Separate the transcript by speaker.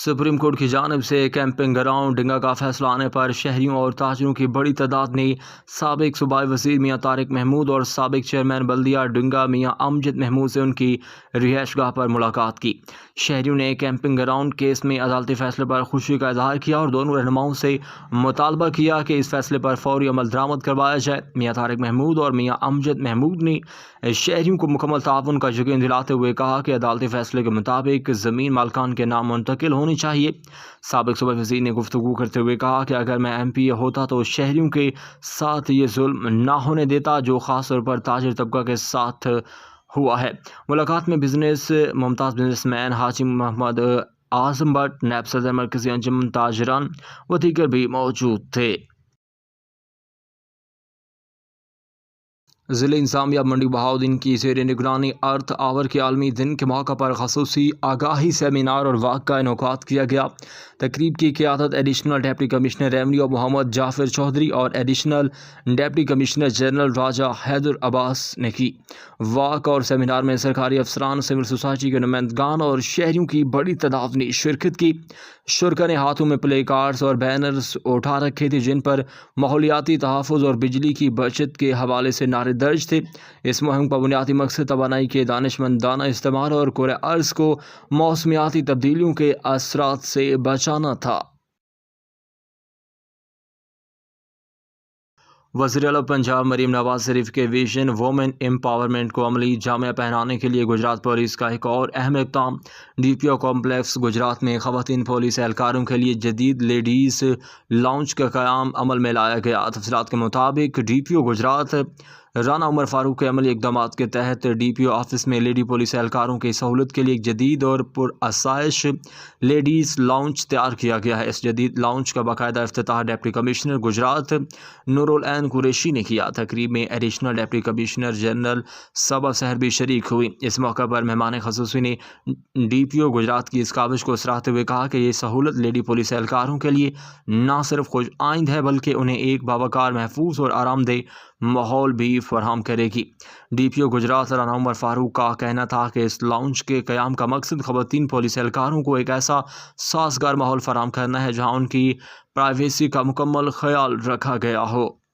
Speaker 1: Supreme court کی جانب سے کیمپنگ گراؤنڈ ڈنگا کا فیصلہ آنے پر شہریوں اور تاجروں کی بڑی تعداد نے سابق صوبائی وزیر میاں طارق محمود اور سابق چیئرمین بلدیہ ڈنگا میاں امجد محمود سے ان کی رہائش گاہ پر ملاقات کی۔ شہریوں نے کیمپنگ گراؤنڈ کیس میں عدالتی فیصلے پر خوشی کا اظہار کیا اور دونوں رہنماؤں سے مطالبہ کیا کہ اس فیصلے پر فوری عمل درآمد کروایا جائے۔ میاں طارق محمود اور میاں امجد محمود نے شہریوں کو مکمل تعاون کا یقین دلاتے ہوئے کہا کہ عدالتی فیصلے کے مطابق زمین مالکان کے نام منتقل ہونی چاہیے۔ سابق صوبائی وزیر نے گفتگو کرتے ہوئے کہا کہ اگر میں ایم پی اے ہوتا تو شہریوں کے ساتھ یہ ظلم نہ ہونے دیتا جو خاص طور پر تاجر طبقہ کے ساتھ ہوا ہے۔ ملاقات میں ممتاز business man Haji Muhammad Azam but, NAB صدر مرکزی انجمن تاجران و دیگر بھی موجود تھے۔ ضلع انتظامیہ منڈی بہاؤالدین کی زیر نگرانی ارتھ آور کے عالمی دن کے موقع پر خصوصی آگاہی سیمینار اور واقعہ کا انعقاد کیا گیا۔ تقریب کی قیادت ایڈیشنل ڈپٹی کمشنر ریونیو محمد جعفر چودھری اور ایڈیشنل ڈپٹی کمشنر جنرل راجہ حیدر عباس نے کی۔ واک اور سیمینار میں سرکاری افسران، سول سوسائٹی کے نمائندگان اور شہریوں کی بڑی تعداد نے شرکت کی۔ شرکا نے ہاتھوں میں پلے کارڈز اور بینرز اٹھا رکھے تھے جن پر ماحولیاتی تحفظ اور بجلی کی بچت کے حوالے سے نعرے درج تھے۔ اس مہم کا بنیادی مقصد توانائی کے دانشمندانہ استعمال اور کرۂ ارض کو موسمیاتی تبدیلیوں کے اثرات سے بچانا تھا۔ وزیر اعلیٰ پنجاب مریم نواز شریف کے ویژن وومن امپاورمنٹ کو عملی جامہ پہنانے کے لیے گجرات پولیس کا ایک اور اہم اقدام ڈی پی او کمپلیکس گجرات میں خواتین پولیس اہلکاروں کے لیے جدید لیڈیز لاؤنج کا قیام عمل میں لایا گیا۔ تفصیلات کے مطابق ڈی پی او گجرات رانا عمر فاروق کے عملی اقدامات کے تحت ڈی پی او آفس میں لیڈی پولیس اہلکاروں کی سہولت کے لیے ایک جدید اور پرآسائش لیڈیز لاؤنج تیار کیا گیا ہے۔ اس جدید لاؤنج کا باقاعدہ افتتاح ڈپٹی کمشنر گجرات نور العین قریشی نے کیا۔ تقریب میں ایڈیشنل ڈپٹی کمشنر جنرل صبا سحر بھی شریک ہوئی۔ اس موقع پر مہمان خصوصی نے ڈی پی او گجرات کی اس کاوش کو سراہتے ہوئے کہا کہ یہ سہولت لیڈی پولیس اہلکاروں کے لیے نہ صرف خوش آئند ہے بلکہ انہیں ایک باوقار، محفوظ اور آرام دہ ماحول بھی فراہم کرے گی۔ ڈی پی او گجرات رانا عمر فاروق کا کہنا تھا کہ اس لاؤنج کے قیام کا مقصد خواتین پولیس اہلکاروں کو ایک ایسا سازگار ماحول فراہم کرنا ہے جہاں ان کی پرائیویسی کا مکمل خیال رکھا گیا ہو۔